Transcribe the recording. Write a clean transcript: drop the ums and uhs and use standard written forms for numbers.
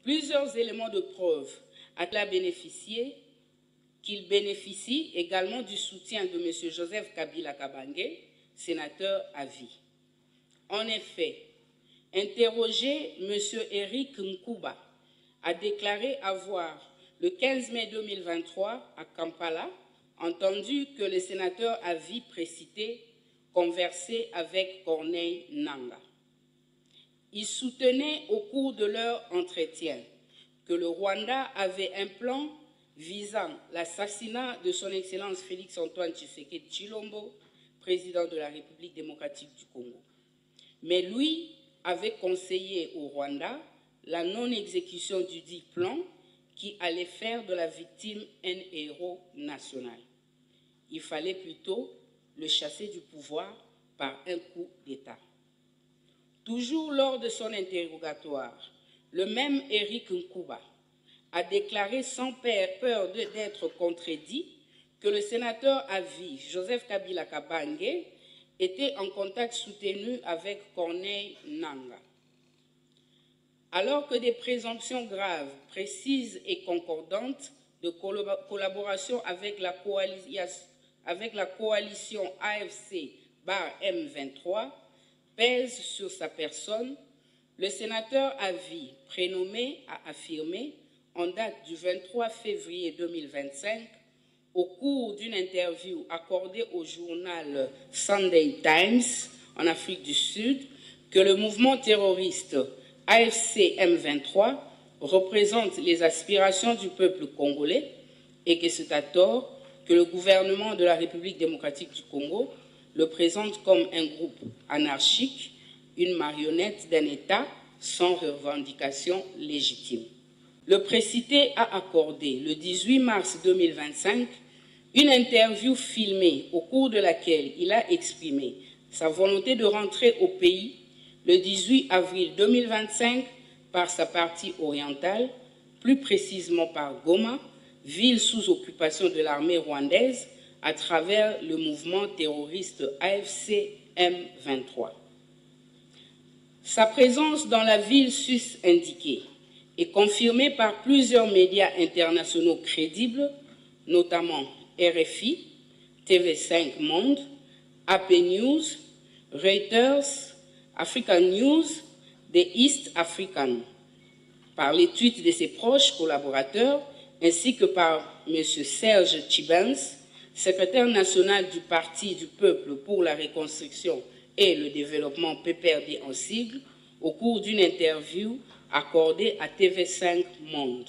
Plusieurs éléments de preuve à qu'il bénéficie également du soutien de M. Joseph Kabila Kabange, sénateur à vie. En effet, interrogé, M. Eric Nkuba a déclaré avoir, le 15 mai 2023, à Kampala, entendu que le sénateur à vie précité conversait avec Corneille Nangaa. Il soutenait au cours de leur entretien que le Rwanda avait un plan visant l'assassinat de son Excellence Félix-Antoine Tshisekedi Tshilombo, président de la République démocratique du Congo. Mais lui avait conseillé au Rwanda la non-exécution du dit plan qui allait faire de la victime un héros national. Il fallait plutôt le chasser du pouvoir par un coup d'État. Toujours lors de son interrogatoire, le même Eric Nkuba a déclaré sans peur d'être contredit que le sénateur à vie, Joseph Kabila Kabange, était en contact soutenu avec Corneille Nangaa. Alors que des présomptions graves, précises et concordantes de collaboration avec la coalition AFC-M23 pèsent sur sa personne, le sénateur à vie prénommé a affirmé, en date du 23 février 2025, au cours d'une interview accordée au journal Sunday Times en Afrique du Sud, que le mouvement terroriste AFC M23 représente les aspirations du peuple congolais et que c'est à tort que le gouvernement de la République démocratique du Congo le présente comme un groupe anarchique, une marionnette d'un État sans revendication légitime. Le précité a accordé le 18 mars 2025 une interview filmée au cours de laquelle il a exprimé sa volonté de rentrer au pays le 18 avril 2025 par sa partie orientale, plus précisément par Goma, ville sous occupation de l'armée rwandaise, à travers le mouvement terroriste AFC M23. Sa présence dans la ville sus-indiquée est confirmée par plusieurs médias internationaux crédibles, notamment RFI, TV5 Monde, AP News, Reuters, African News, The East African, par les tweets de ses proches collaborateurs, ainsi que par M. Serge Tchibens, secrétaire national du Parti du Peuple pour la Reconstruction et le Développement PPRD en sigle, au cours d'une interview accordée à TV5 Monde.